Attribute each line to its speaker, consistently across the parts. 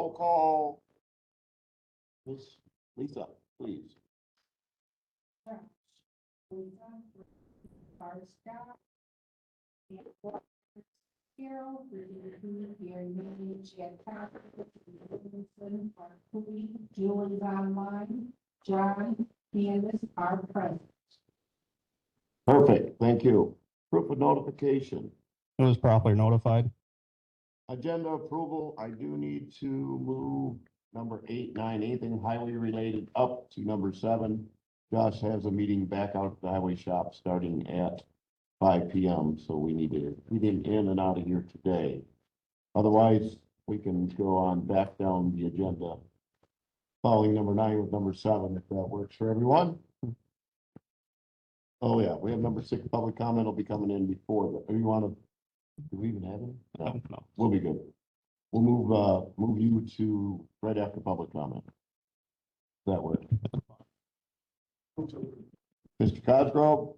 Speaker 1: roll call. Miss Lisa, please.
Speaker 2: Julie's online. John, Candace are present.
Speaker 1: Perfect, thank you. Proof of notification.
Speaker 3: It was properly notified.
Speaker 1: Agenda approval, I do need to move number 8, 9, anything highway related up to number 7. Josh has a meeting back out at the highway shop starting at 5 PM, so we need him in and out of here today. Otherwise, we can go on back down the agenda. Following number 9 with number 7, if that works for everyone. Oh, yeah, we have number 6, public comment will be coming in before that. You want to, do we even have it? No,
Speaker 3: No.
Speaker 1: we'll be good. We'll move you to right after public comment. That work. Mr. Cosgrove,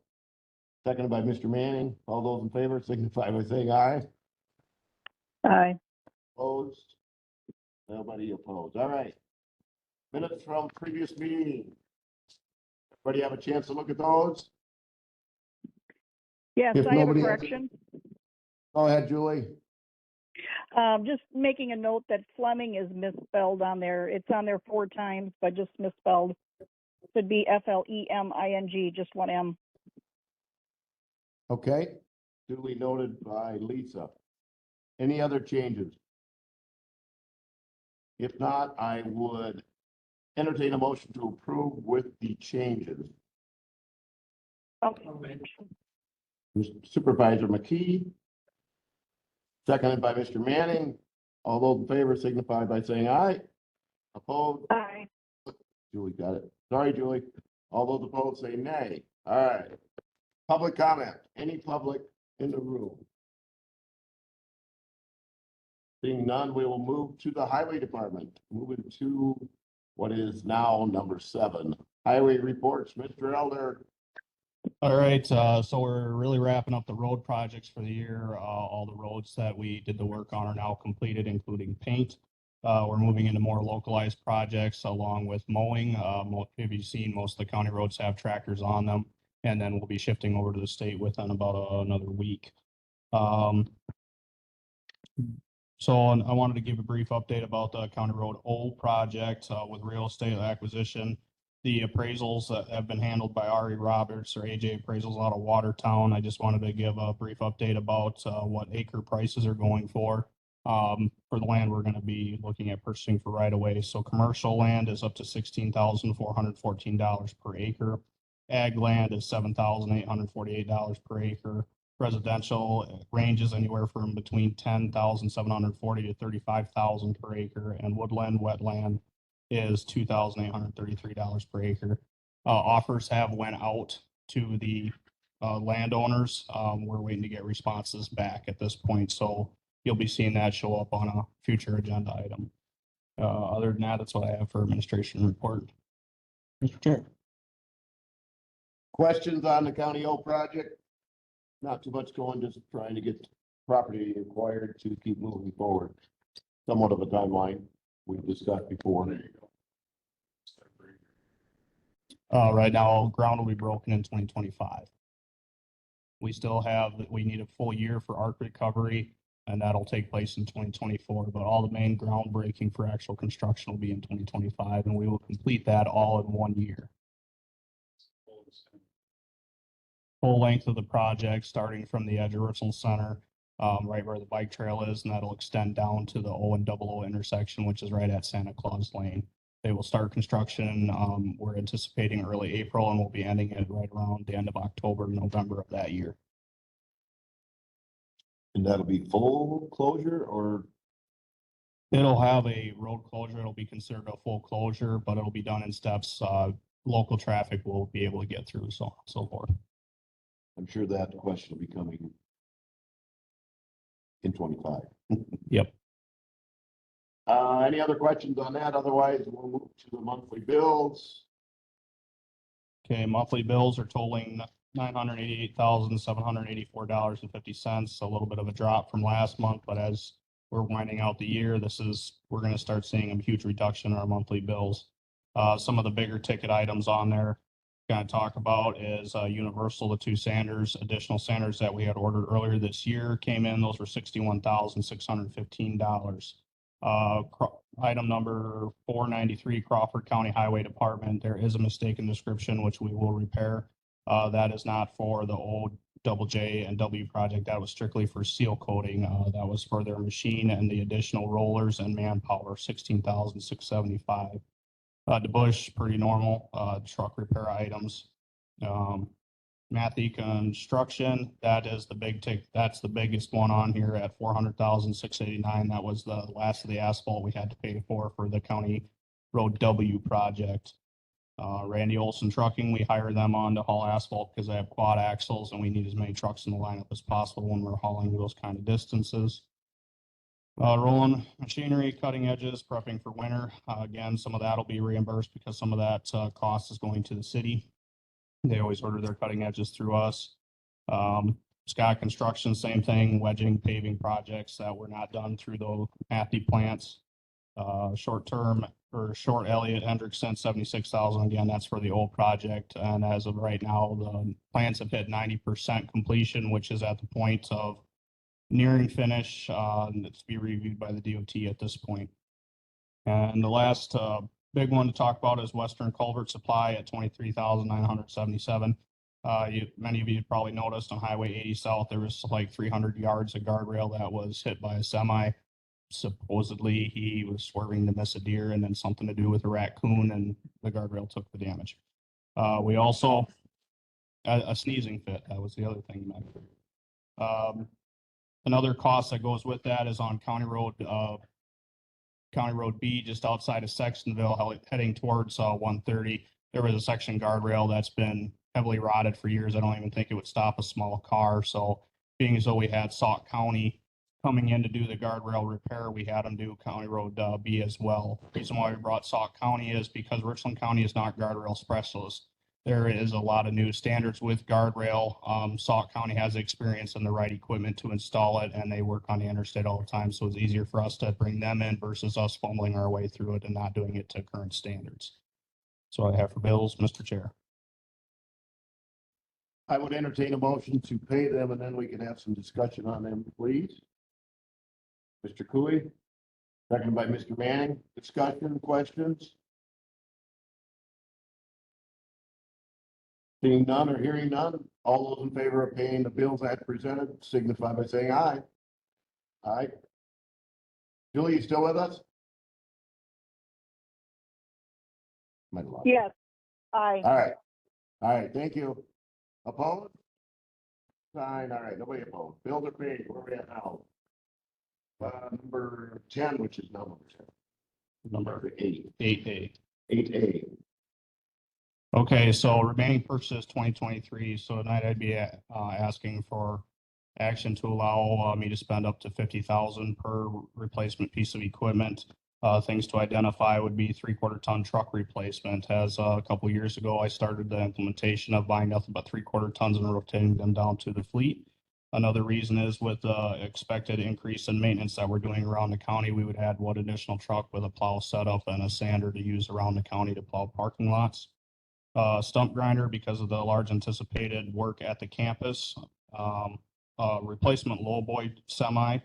Speaker 1: seconded by Mr. Manning. All those in favor signify by saying aye.
Speaker 4: Aye.
Speaker 1: Opposed? Nobody opposed. All right. Minutes from previous meeting. Everybody have a chance to look at those?
Speaker 4: Yes,
Speaker 1: If
Speaker 4: I have a
Speaker 1: nobody has-
Speaker 4: correction.
Speaker 1: Go ahead, Julie.
Speaker 4: Just making a note that Fleming is misspelled on there. It's on there 4 times, but just misspelled. Should be Fleming, just 1 M.
Speaker 1: Okay. Duly noted by Lisa. Any other changes? If not, I would entertain a motion to approve with the changes. Supervisor McKee. Seconded by Mr. Manning. All those in favor signify by saying aye. Opposed?
Speaker 4: Aye.
Speaker 1: Julie got it. Sorry, Julie. All those opposed say nay. All right. Public comment. Any public in the room? Seeing none, we will move to the highway department. Moving to what is now number 7. Highway reports, Mr. Elder.
Speaker 3: All right, so we're really wrapping up the road projects for the year. All the roads that we did the work on are now completed, including paint. We're moving into more localized projects along with mowing. If you've seen, most of the county roads have tractors on them, and then we'll be shifting over to the state within about another week. So I wanted to give a brief update about the County Road O project with real estate acquisition. The appraisals that have been handled by Ari Roberts or AJ Appraisals out of Watertown. I just wanted to give a brief update about what acre prices are going for the land we're going to be looking at purchasing for right away. So commercial land is up to $16,414 per acre. Ag land is $7,848 per acre. Residential ranges anywhere from between $10,740 to $35,000 per acre, and woodland wetland is $2,833 per acre. Offers have went out to the landowners. We're waiting to get responses back at this point, so you'll be seeing that show up on a future agenda item. Other than that, that's what I have for administration report. Mr. Chair.
Speaker 1: Questions on the County O project? Not too much going, just trying to get property acquired to keep moving forward. Somewhat of a timeline we've discussed before.
Speaker 3: Right now, ground will be broken in 2025. We need a full year for arc recovery, and that'll take place in 2024. But all the main groundbreaking for actual construction will be in 2025, and we will complete that all in 1 year. Full length of the project, starting from the edge of Richland Center, right where the bike trail is, and that'll extend down to the O and Double O intersection, which is right at Santa Claus Lane. They will start construction. We're anticipating early April, and we'll be ending it right around the end of October, November of that year.
Speaker 1: And that'll be full closure or?
Speaker 3: It'll have a road closure. It'll be considered a full closure, but it'll be done in steps. Local traffic will be able to get through, so forth.
Speaker 1: I'm sure that question will be coming in 25.
Speaker 3: Yep.
Speaker 1: Any other questions on that? Otherwise, we'll move to the monthly bills.
Speaker 3: Okay, monthly bills are totaling $988,784.50. A little bit of a drop from last month, but as we're winding out the year, we're going to start seeing a huge reduction in our monthly bills. Some of the bigger ticket items on there going to talk about is Universal, the two Sanders, additional Sanders that we had ordered earlier this year came in. Those were $61,615. Item number 493, Crawford County Highway Department. There is a mistaken description, which we will repair. That is not for the old double J and W project. That was strictly for seal coating. That was for their machine and the additional rollers and manpower, $16,675. DeBush, pretty normal, truck repair items. Matthew Construction, that is the big tick. That's the biggest one on here at $400,689. That was the last of the asphalt we had to pay for the County Road W project. Randy Olson Trucking, we hire them on to haul asphalt because they have quad axles and we need as many trucks in the lineup as possible when we're hauling those kind of distances. Rolling machinery, cutting edges, prepping for winter. Again, some of that will be reimbursed because some of that cost is going to the city. They always order their cutting edges through us. Scott Construction, same thing, wedging, paving projects that were not done through the Matthew plants. Short Elliott Hendrickson, 76,000. Again, that's for the old project. And as of right now, the plants have hit 90% completion, which is at the point of nearing finish. It's to be reviewed by the DOT at this point. And the last big one to talk about is Western Culvert Supply at 23,977. Many of you probably noticed on Highway 80 South, there was like 300 yards of guardrail that was hit by a semi. Supposedly he was swerving to miss a deer and then something to do with a raccoon, and the guardrail took the damage. We also, a sneezing fit, that was the other thing. Another cost that goes with that is on County Road B, just outside of Sextonville, heading towards 130. There was a section guardrail that's been heavily rotted for years. I don't even think it would stop a small car. So being as though we had Sauk County coming in to do the guardrail repair, we had them do County Road B as well. The reason why we brought Sauk County is because Richland County is not guardrail specialists. There is a lot of new standards with guardrail. Sauk County has experience and the right equipment to install it, and they work on the interstate all the time. So it's easier for us to bring them in versus us fumbling our way through it and not doing it to current standards. So I have for bills, Mr. Chair.
Speaker 1: I would entertain a motion to pay them, and then we can have some discussion on them, please. Mr. Cooey, seconded by Mr. Manning. Discussion, questions? Seeing none or hearing none, all those in favor of paying the bills as presented signify by saying aye. Aye. Julie, you still with us? Might have lost you.
Speaker 4: Yes, aye.
Speaker 1: All right, thank you. Opposed? Fine, all right, nobody opposed. Bills are paid. Where are we at now? Number 10, which is number 10. Number 8.
Speaker 3: 8A.
Speaker 1: 8A.
Speaker 3: Okay, so remaining purchases 2023. So tonight I'd be asking for action to allow me to spend up to $50,000 per replacement piece of equipment. Things to identify would be 3/4 ton truck replacement. As a couple of years ago, I started the implementation of buying nothing but 3/4 tons and rotating them down to the fleet. Another reason is with the expected increase in maintenance that we're doing around the county, we would add one additional truck with a plow setup and a sander to use around the county to plow parking lots. Stump grinder because of the large anticipated work at the campus. Replacement lowboy semi.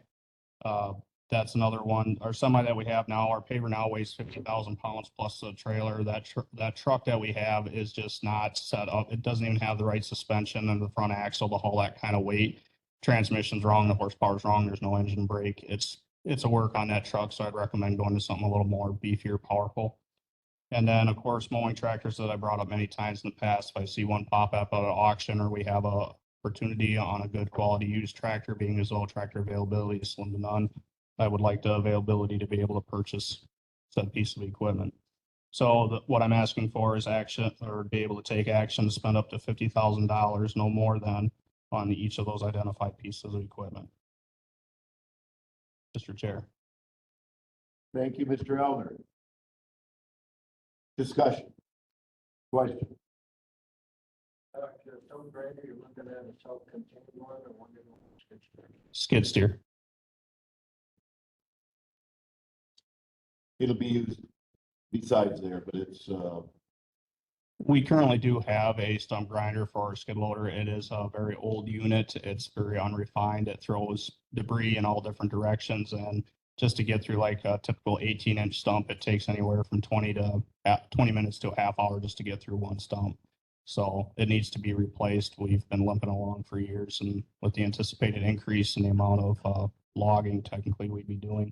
Speaker 3: That's another one. Our semi that we have now, our paver now weighs 50,000 pounds plus the trailer. That truck that we have is just not set up. It doesn't even have the right suspension and the front axle to haul that kind of weight. Transmission's wrong, the horsepower's wrong, there's no engine brake. It's a work on that truck, so I'd recommend going to something a little more beefier, powerful. And then, of course, mowing tractors that I brought up many times in the past. If I see one pop up at an auction or we have a opportunity on a good quality used tractor, being as well tractor availability is slim to none, I would like the availability to be able to purchase said piece of equipment. So what I'm asking for is action, or be able to take action to spend up to $50,000, no more than, on each of those identified pieces of equipment. Mr. Chair.
Speaker 1: Thank you, Mr. Elder. Discussion. Question.
Speaker 5: You're looking at a self-contained one or one
Speaker 3: Skid steer.
Speaker 1: it'll be used besides there, but it's,
Speaker 3: We currently do have a stump grinder for our skid loader. It is a very old unit. It's very unrefined. It throws debris in all different directions. And just to get through like a typical 18-inch stump, it takes anywhere from 20 minutes to a half hour just to get through one stump. So it needs to be replaced. We've been limping along for years, and with the anticipated increase in the amount of logging technically we'd be doing,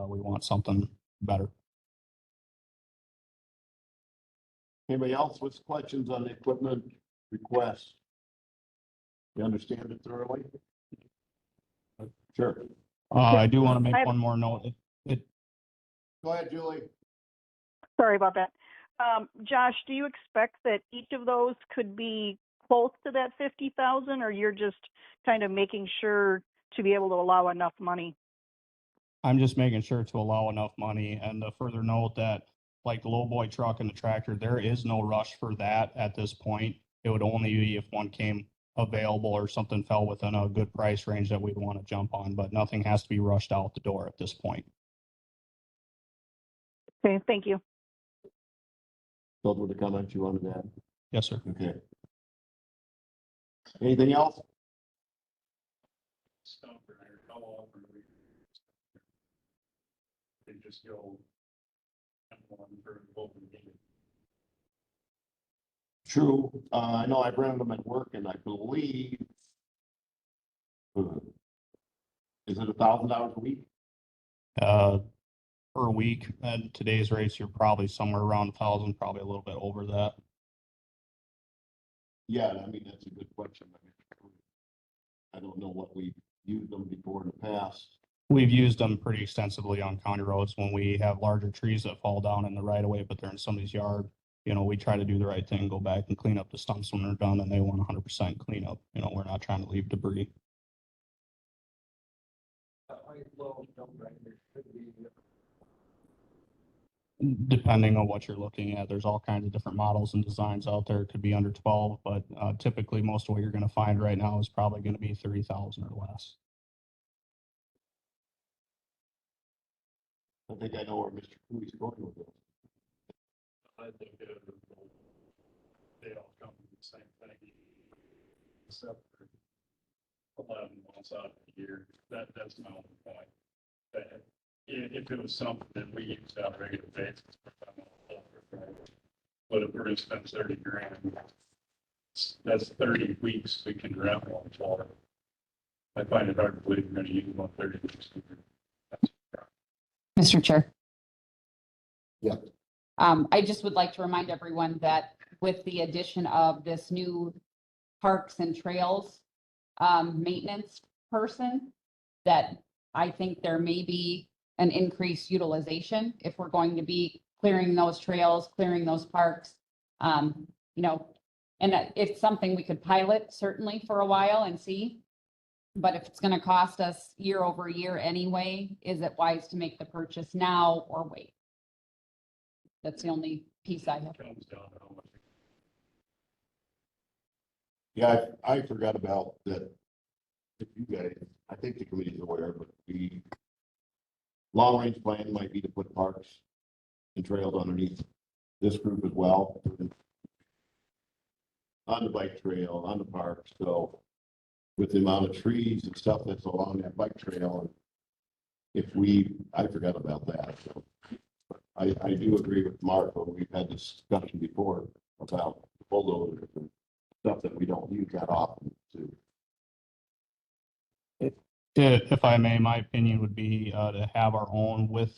Speaker 3: we want something better.
Speaker 1: anybody else with questions on the equipment request? You understand it thoroughly? Sure.
Speaker 3: I do want to
Speaker 4: I
Speaker 3: make
Speaker 4: have-
Speaker 3: one more note.
Speaker 1: Go ahead, Julie.
Speaker 4: Sorry about that. Josh, do you expect that each of those could be close to that 50,000, or you're just kind of making sure to be able to allow enough money?
Speaker 3: I'm just making sure to allow enough money, and to further note that like the lowboy truck and the tractor, there is no rush for that at this point. It would only be if one came available or something fell within a good price range that we'd want to jump on, but nothing has to be rushed out the door at this point.
Speaker 4: Okay, thank you.
Speaker 1: Those were the comments you wanted to add.
Speaker 3: Yes, sir.
Speaker 1: Okay. Anything else?
Speaker 5: Stump grinder, how often do we? They just go. One for open meeting.
Speaker 1: True. I know I've rented them at work and I believe is it $1,000 a week?
Speaker 3: Per week at today's rates, you're probably somewhere around 1,000, probably a little bit over that.
Speaker 1: Yeah, I mean, that's a good question. I don't know what we've used them before in the past.
Speaker 3: We've used them pretty extensively on county roads when we have larger trees that fall down in the right of way, but they're in somebody's yard. You know, we try to do the right thing, go back and clean up the stumps when they're done, and they want 100% cleanup. You know, we're not trying to leave debris. Depending on what you're looking at, there's all kinds of different models and designs out there. It could be under 12, but typically most of what you're going to find right now is probably going to be 30,000 or less.
Speaker 1: I think I know where Mr. Cooley's going with this.
Speaker 5: I think they all come from the same thing. Except for 11 months out of the year. That's my only point. That if it was something that we used on a regular basis, but if we're gonna spend 30 grand, that's 30 weeks we can rent one for. I find it hard to believe we're gonna use one 30 weeks.
Speaker 6: Mr. Chair.
Speaker 1: Yeah.
Speaker 6: I just would like to remind everyone that with the addition of this new parks and trails maintenance person, that I think there may be an increased utilization if we're going to be clearing those trails, clearing those parks. You know, and it's something we could pilot certainly for a while and see. But if it's going to cost us year over year anyway, is it wise to make the purchase now or wait? That's the only piece I have.
Speaker 5: Comes down to how much.
Speaker 1: Yeah, I forgot about that. If you guys, I think the committee's aware, but the long range plan might be to put parks and trails underneath this group as well. On the bike trail, on the park, so with the amount of trees and stuff that's along that bike trail, I forgot about that, so. I do agree with Mark, but we've had this discussion before about bulldozers and stuff that we don't use that often too.
Speaker 3: If I may, my opinion would be to have our own with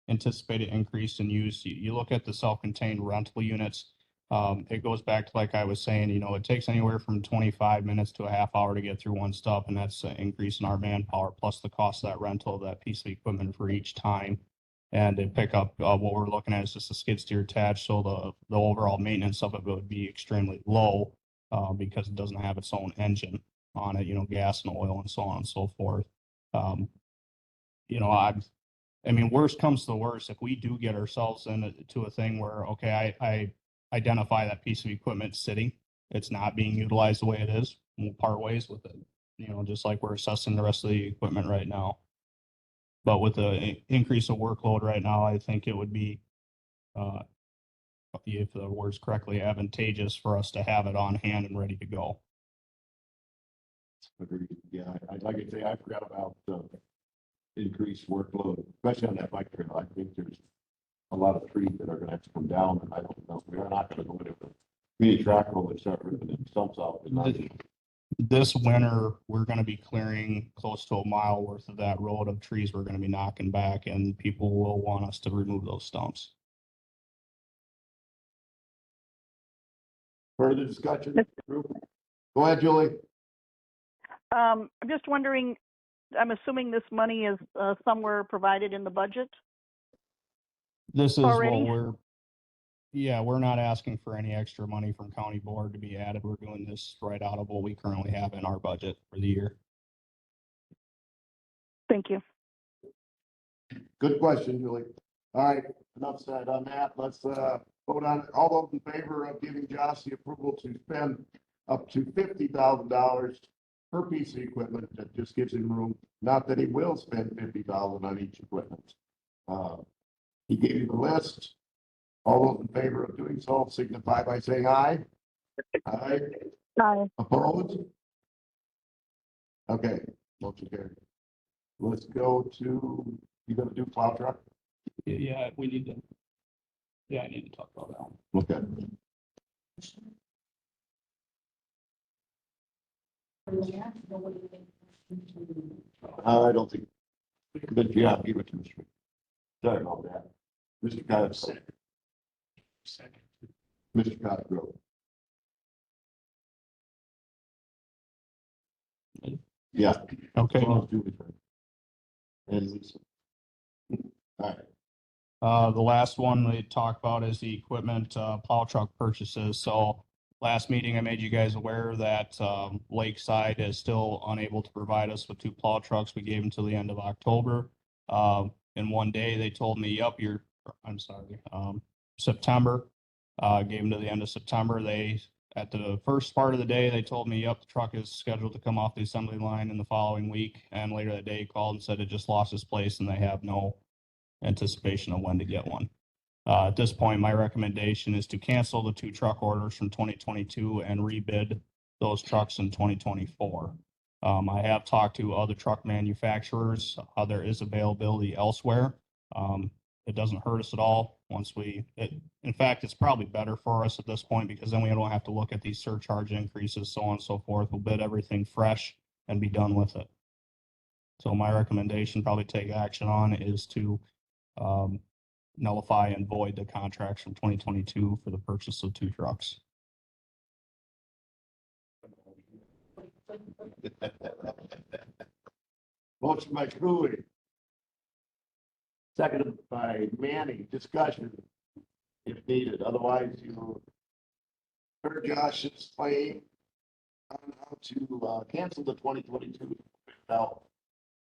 Speaker 3: anticipated increase in use. You look at the self-contained rental units. It goes back to, like I was saying, you know, it takes anywhere from 25 minutes to a half hour to get through one stop, and that's an increase in our manpower plus the cost of that rental of that piece of equipment for each time. And to pick up what we're looking at is just a skid steer attached, so the overall maintenance of it would be extremely low because it doesn't have its own engine on it, you know, gas and oil and so on and so forth. You know, I mean, worst comes to the worst, if we do get ourselves into a thing where, okay, I identify that piece of equipment sitting, it's not being utilized the way it is, we'll part ways with it, you know, just like we're assessing the rest of the equipment right now. But with the increase of workload right now, I think it would be, if the word's correctly, advantageous for us to have it on hand and ready to go.
Speaker 1: Agreed. Yeah, like I say, I forgot about the increased workload, especially on that bike trail. I think there's a lot of trees that are gonna have to come down, and I don't know, we are not gonna go into the community track road and start ripping the stumps out.
Speaker 3: This winter, we're gonna be clearing close to a mile worth of that road of trees we're gonna be knocking back, and people will want us to remove those stumps.
Speaker 1: Further discussion? Group? Go ahead, Julie.
Speaker 4: I'm just wondering, I'm assuming this money is somewhere provided in the budget?
Speaker 3: This is
Speaker 4: Already?
Speaker 3: we're not asking for any extra money from county board to be added. We're doing this right out of what we currently have in our budget for the year.
Speaker 4: Thank you.
Speaker 1: Good question, Julie. All right, enough said on that. Let's vote on it. All those in favor of giving Josh the approval to spend up to $50,000 per piece of equipment, that just gives him room. Not that he will spend $50,000 on each equipment. He gave you the list. All those in favor of doing so signify by saying aye. Aye.
Speaker 4: Aye.
Speaker 1: Opposed? Okay, motion carried. Let's go to, you gonna do plow truck?
Speaker 3: Yeah, we need to. Yeah, I need to talk about that one.
Speaker 1: Okay. I don't think, but yeah, give it to Mr. Sorry about that. Mr. Cox.
Speaker 5: Second.
Speaker 1: Mr. Cosgrove. Yeah.
Speaker 3: Okay.
Speaker 1: And Lisa. All right.
Speaker 3: The last one we talked about is the equipment, plow truck purchases. So last meeting, I made you guys aware that, Lakeside is still unable to provide us with 2 plow trucks. We gave them till the end of October. In one day, they told me, yep, September, gave them to the end of September. At the first part of the day, they told me, yep, the truck is scheduled to come off the assembly line in the following week. And later that day, called and said it just lost its place and they have no anticipation of when to get one. At this point, my recommendation is to cancel the 2 truck orders from 2022 and rebid those trucks in 2024. I have talked to other truck manufacturers. There is availability elsewhere. It doesn't hurt us at all in fact, it's probably better for us at this point because then we don't have to look at these surcharge increases, so on and so forth. We'll bid everything fresh and be done with it. So my recommendation, probably take action on, is to nullify and void the contracts from 2022 for the purchase of 2 trucks.
Speaker 1: Motion by Cooley. Seconded by Manning. Discussion if needed. Otherwise, you heard Josh's claim on how to cancel the 2022 out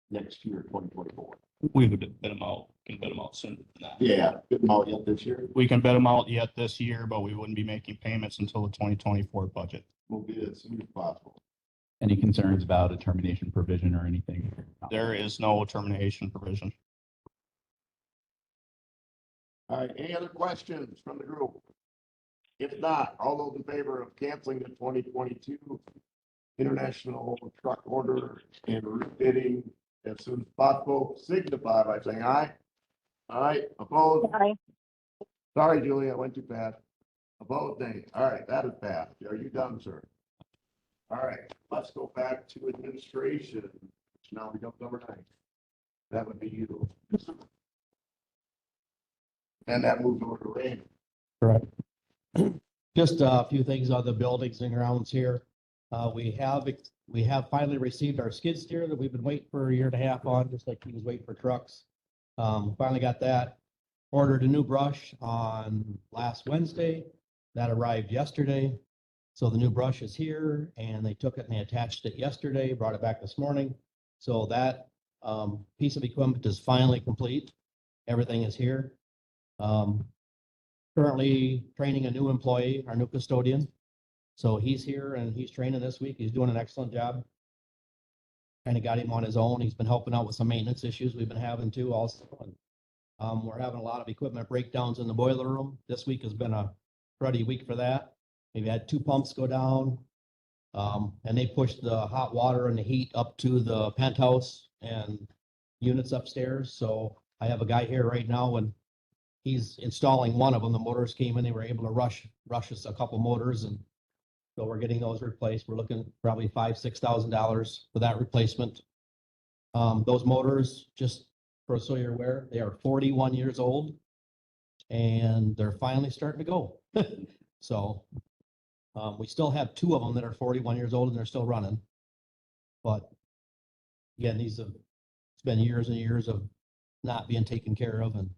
Speaker 1: next year, 2024.
Speaker 3: We would bid them out, can bid them out sooner than that.
Speaker 1: Yeah, bid them out yet this year.
Speaker 3: We can bid them out yet this year, but we wouldn't be making payments until the 2024 budget.
Speaker 1: We'll be as soon as possible.
Speaker 7: Any concerns about a termination provision or anything?
Speaker 3: There is no termination provision.
Speaker 1: All right, any other questions from the group? If not, all those in favor of canceling the 2022 international truck order and rebidding as soon as possible, signify by saying aye. Aye, opposed?
Speaker 4: Aye.
Speaker 1: Sorry, Julie, I went too fast. Opposed, nay. All right, that is passed. Are you done, sir? All right, let's go back to administration, which now becomes number 9. That would be you. And that moves over to Randy.
Speaker 3: Correct.
Speaker 8: Just a few things on the buildings and grounds here. We have finally received our skid steer that we've been waiting for a year and a half on, just like he was waiting for trucks. Finally got that. Ordered a new brush on last Wednesday. That arrived yesterday. So the new brush is here and they took it and they attached it yesterday, brought it back this morning. So that piece of equipment is finally complete. Everything is here. Currently training a new employee, our new custodian. So he's here and he's training this week. He's doing an excellent job. kind of got him on his own. He's been helping out with some maintenance issues we've been having too also. And, we're having a lot of equipment breakdowns in the boiler room. This week has been a cruddy week for that. We've had 2 pumps go down. And they pushed the hot water and the heat up to the penthouse and units upstairs. So I have a guy here right now and he's installing one of them. The motors came in, they were able to rush us a couple motors, and so we're getting those replaced. We're looking probably $5,000-$6,000 for that replacement. Those motors, just so you're aware, they are 41 years old and they're finally starting to go. So we still have 2 of them that are 41 years old and they're still running. But again, it's been years and years of not being taken care of, and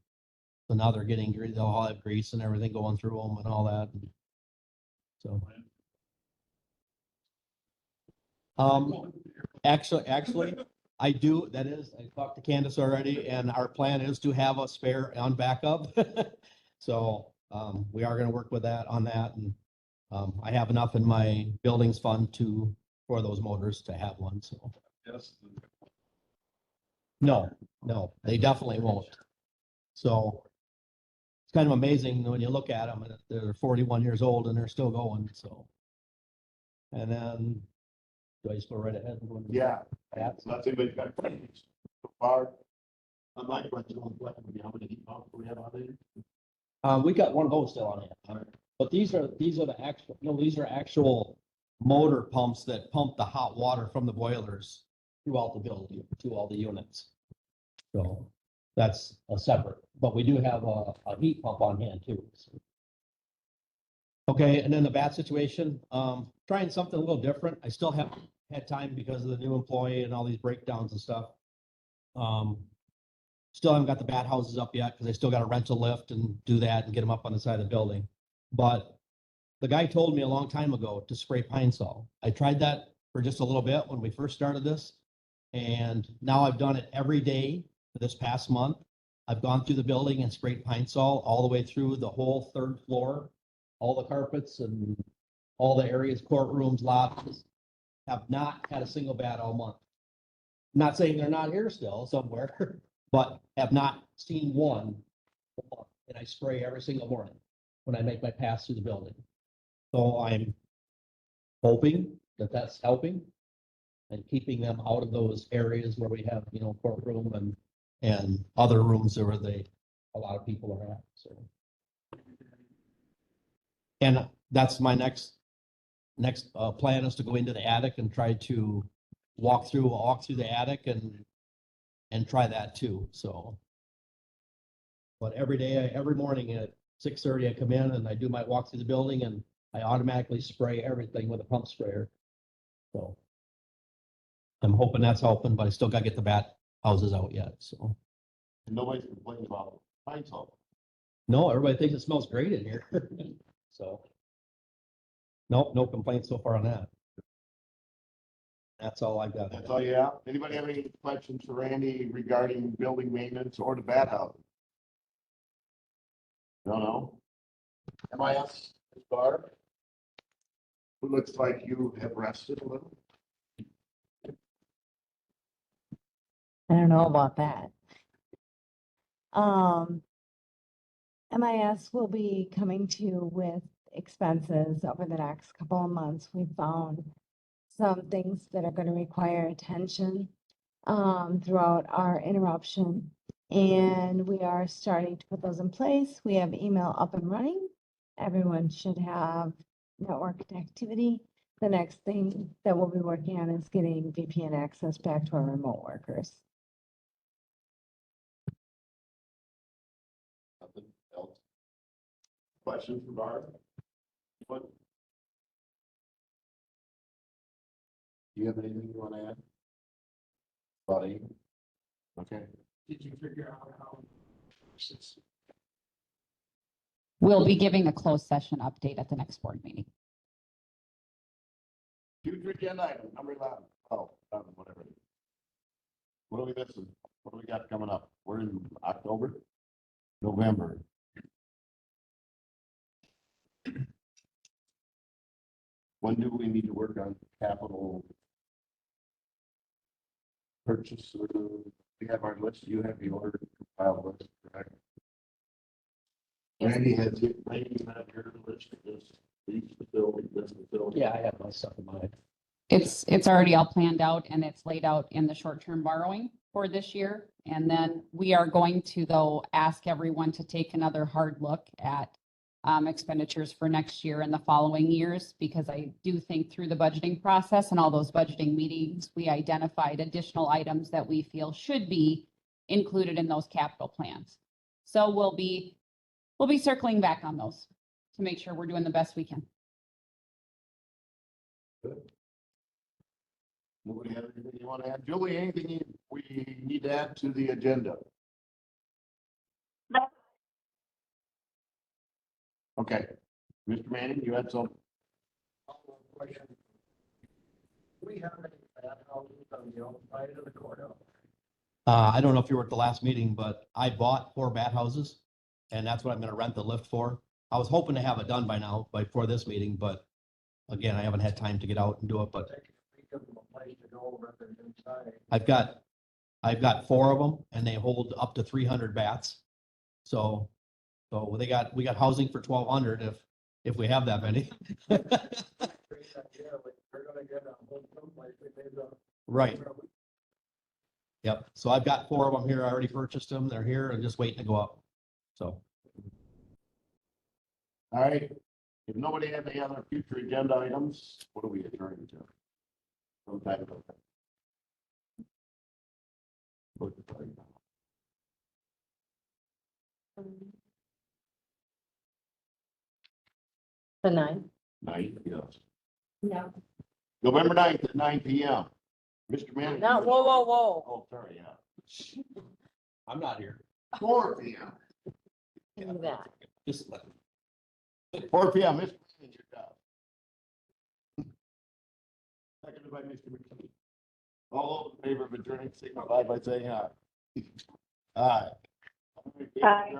Speaker 8: so now they're getting, they'll all have grease and everything going through them and all that. So. Actually, I do, I talked to Candace already, and our plan is to have a spare on backup. So, we are gonna work with that on that, and, I have enough in my buildings fund for those motors to have one, so.
Speaker 5: Yes.
Speaker 8: No, they definitely won't. So it's kind of amazing when you look at them, and they're 41 years old and they're still going, so. And then, do I just go right ahead? and go into the
Speaker 1: Yeah.
Speaker 8: bats?
Speaker 1: Let's see if we've got questions so far. My question on what, how many heat pumps do we have out there?
Speaker 8: We got one of those still on it, but these are the actual, these are actual motor pumps that pump the hot water from the boilers throughout the building to all the units. So that's a separate, but we do have a heat pump on hand too. So. Okay, and then the bat situation, trying something a little different. I still haven't had time because of the new employee and all these breakdowns and stuff. Still haven't got the bat houses up yet because I still got to rent a lift and do that and get them up on the side of the building. But the guy told me a long time ago to spray pine sol. I tried that for just a little bit when we first started this. And now I've done it every day for this past month. I've gone through the building and sprayed pine sol all the way through the whole 3rd floor, all the carpets and all the areas, courtrooms, lobbies. Have not had a single bat all month. I'm not saying they're not here still somewhere, but have not seen one. And I spray every single morning when I make my pass through the building. So I'm hoping that that's helping and keeping them out of those areas where we have, courtroom and other rooms where a lot of people are at. So, and that's my next plan is to go into the attic and try to walk through the attic and try that too. So, but every morning at 6:30, I come in and I do my walk through the building and I automatically spray everything with a pump sprayer. So I'm hoping that's helping, but I still gotta get the bat houses out yet. So
Speaker 1: Nobody's complaining about pine sol.
Speaker 8: no, everybody thinks it smells great in here. So nope, no complaints so far on that. That's all I got.
Speaker 1: That's all you have? Anybody have any questions for Randy regarding building maintenance or the bat house? No. MIS, Barb? It looks like you have rested a little.
Speaker 9: I don't know about that. MIS will be coming to you with expenses over the next couple of months. We found some things that are going to require attention throughout our interruption. And we are starting to put those in place. We have email up and running. Everyone should have network connectivity. The next thing that we'll be working on is getting VPN access back to our remote workers.
Speaker 1: Nothing else? Questions for Barb? What? Do you have anything you want to add? Buddy? Okay.
Speaker 5: Did you figure out how?
Speaker 6: We'll be giving a closed session update at the next board meeting.
Speaker 1: Future agenda item, number 11. Oh, 11, whatever. it is. What are we missing? What do we got coming up? We're in October, November. When do we need to work on capital Purchase, we have our list, you have the order compiled list, correct? Randy has it, Randy had your list, these facilities, this facility.
Speaker 8: Yeah, I have my stuff in mind.
Speaker 6: It's already all planned out and it's laid out in the short-term borrowing for this year. And then we are going to, though, ask everyone to take another hard look at expenditures for next year and the following years, because I do think through the budgeting process and all those budgeting meetings, we identified additional items that we feel should be included in those capital plans. So we'll be circling back on those to make sure we're doing the best we can.
Speaker 1: Nobody have anything you want to add? Julie, anything we need to add to the agenda?
Speaker 4: No.
Speaker 1: Okay, Mr. Manning, you had some?
Speaker 10: Question. Do we have any bad houses on the outside of the courthouse?
Speaker 8: I don't know if you were at the last meeting, but I bought 4 bat houses and that's what I'm gonna rent the lift for. I was hoping to have it done by now, before this meeting, but again, I haven't had time to get out and do it, but
Speaker 10: Give them a place to go rather than inside.
Speaker 8: I've got 4 of them and they hold up to 300 bats. So we got housing for 1,200 if we have that many.
Speaker 10: Great idea, like, they're gonna get a whole someplace, they made a.
Speaker 8: Right. Yep. So I've got 4 of them here. I already purchased them. They're here and just waiting to go up. So.
Speaker 1: All right, if nobody has any other future agenda items, what are we adjourning to? Sometime ago.
Speaker 9: The 9th.
Speaker 1: 9th, yes.
Speaker 2: No.
Speaker 1: November 9th at 9 PM. Mr. Manning.
Speaker 9: No, whoa.
Speaker 1: Oh, sorry, yeah.
Speaker 8: I'm not here.
Speaker 1: 4 PM.
Speaker 9: Do that.
Speaker 8: Just
Speaker 1: 4 PM, Mr. Manning, your job. Seconded by Mr. McKee. All those in favor of adjourning signify by saying aye. Aye.
Speaker 4: Aye.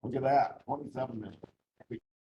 Speaker 1: Look at that, 27 minutes.